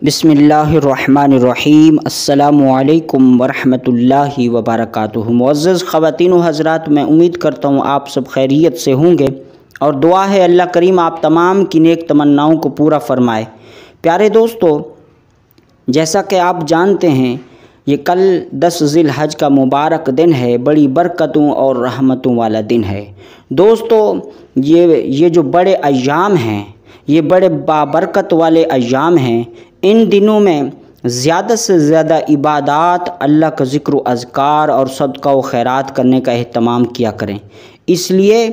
बिस्मिल्लाहिर्रहमानिर्रहीम अस्सलामुअलैकुम वरहमतुल्लाहि वबरकातुहू। मुअज़्ज़ज़ ख़वातीन व हज़रात, मैं उम्मीद करता हूँ आप सब खैरियत से होंगे और दुआ है अल्लाह करीम आप तमाम की नेक तमन्नाओं को पूरा फ़रमाए। प्यारे दोस्तों, जैसा कि आप जानते हैं ये कल 10 ज़िलहज का मुबारक दिन है, बड़ी बरकतों और रहमतों वाला दिन है। दोस्तों, ये जो बड़े अय्याम हैं, ये बड़े बाबरकत वाले अय्याम हैं। इन दिनों में ज़्यादा से ज़्यादा इबादात, अल्लाह का ज़िक्र व अज़कार और सदका व खैरात करने का एहतमाम किया करें, इसलिए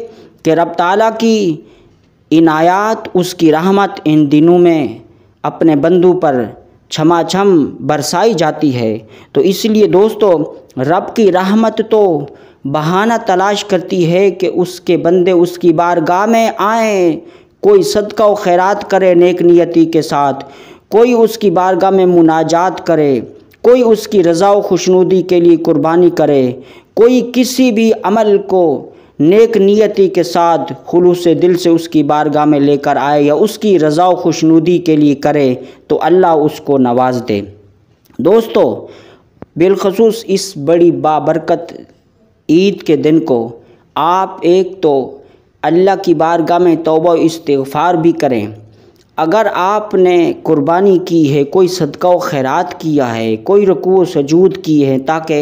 कि रब ताला की इनायात, उसकी रहमत इन दिनों में अपने बंदों पर छमाछम बरसाई जाती है। तो इसलिए दोस्तों, रब की रहमत तो बहाना तलाश करती है कि उसके बंदे उसकी बारगाह में आएँ, कोई सदका व खैरात करे नेक नियति के साथ, कोई उसकी बारगाह में मुनाजात करे, कोई उसकी रज़ा व खुशनुदी के लिए कुर्बानी करे, कोई किसी भी अमल को नेक नियति के साथ खुलूस दिल से उसकी बारगाह में लेकर आए या उसकी रज़ा व खुशनुदी के लिए करे तो अल्लाह उसको नवाज दे। दोस्तों, बिलखसूस इस बड़ी बाबरकत ईद के दिन को आप एक तो अल्लाह की बारगाह में तौबा इस्तिग़फ़ार भी करें। अगर आपने कुर्बानी की है, कोई सदका व खैरात किया है, कोई रुकू व सजूद की है, ताकि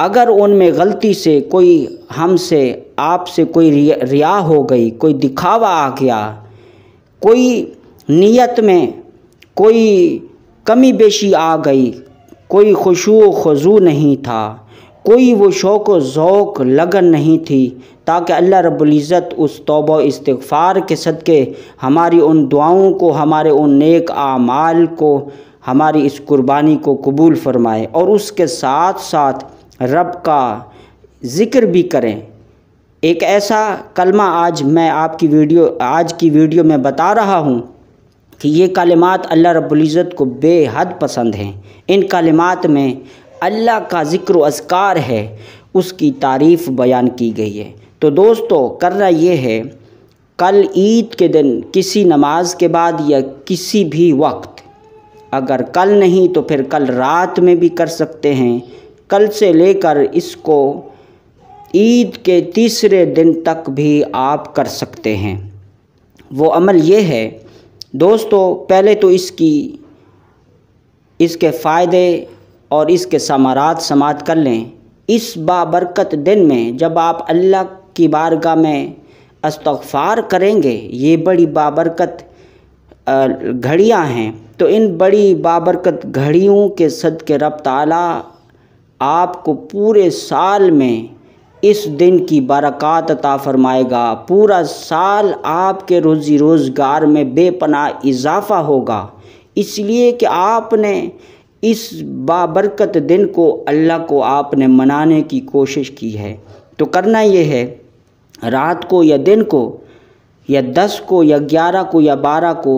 अगर उनमें गलती से कोई हमसे आपसे कोई रिया हो गई, कोई दिखावा आ गया, कोई नीयत में कोई कमी बेशी आ गई, कोई खुशू व खुज़ू नहीं था, कोई वो शौक़ व ज़ौक़ लगन नहीं थी, ताकि अल्लाह रब्बुल इज़्ज़त उस तौबा इस्तिग़फ़ार के सदक़े हमारी उन दुआओं को, हमारे उन नेक आमाल को, हमारी इस कुर्बानी को कबूल फ़रमाए और उसके साथ साथ रब का ज़िक्र भी करें। एक ऐसा कलमा आज मैं आज की वीडियो में बता रहा हूँ कि ये कलिमात अल्लाह रब्बुल इज़्ज़त को बेहद पसंद हैं। इन कलिमात में अल्लाह का ज़िक्र व अज़कार है, उसकी तारीफ़ बयान की गई है। तो दोस्तों, करना ये है, कल ईद के दिन किसी नमाज के बाद या किसी भी वक्त, अगर कल नहीं तो फिर कल रात में भी कर सकते हैं, कल से लेकर इसको ईद के तीसरे दिन तक भी आप कर सकते हैं। वो अमल ये है दोस्तों, पहले तो इसके फ़ायदे और इसके समारात समात कर लें। इस बाबरकत दिन में जब आप अल्लाह की बारगाह में इस्तिग़फ़ार करेंगे, ये बड़ी बाबरकत घड़ियां हैं, तो इन बड़ी बाबरकत घड़ियों के सदक़े रब ताला आपको पूरे साल में इस दिन की बरक़ात अता फ़रमाएगा। पूरा साल आपके रोज़ी रोज़गार में बेपनाह इजाफ़ा होगा, इसलिए कि आपने इस बाबरकत दिन को, अल्लाह को आपने मनाने की कोशिश की है। तो करना ये है, रात को या दिन को या 10 को या 11 को या 12 को,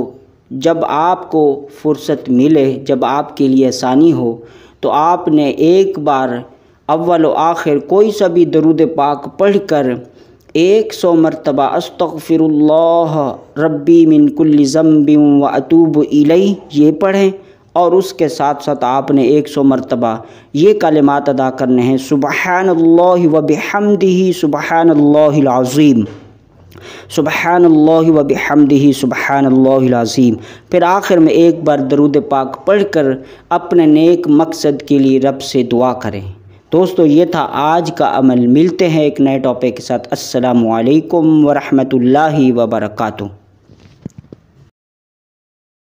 जब आपको फ़ुर्सत मिले, जब आपके लिए आसानी हो, तो आपने एक बार अव्वल व आखिर कोई सा भी दरूद पाक पढ़कर 100 मरतबा अस्तग़फ़िरुल्लाह रब्बी मिन कुल्लि ज़ंबिन व अतूबु इलैह ये पढ़ें और उसके साथ साथ आपने 100 मरतबा ये कलिमात अदा करने हैं, सुबहानल्लाहि व बिहम्दिही सुबहानल्लाहिल अज़ीम, सुबहानल्लाहि व बिहम्दिही सुबहानल्लाहिल अज़ीम। फिर आखिर में एक बार दरूद पाक पढ़कर अपने नेक मकसद के लिए रब से दुआ करें। दोस्तों, ये था आज का अमल। मिलते हैं एक नए टॉपिक के साथ। अस्सलामु अलैकुम व रहमतुल्लाहि व बरकातुहू।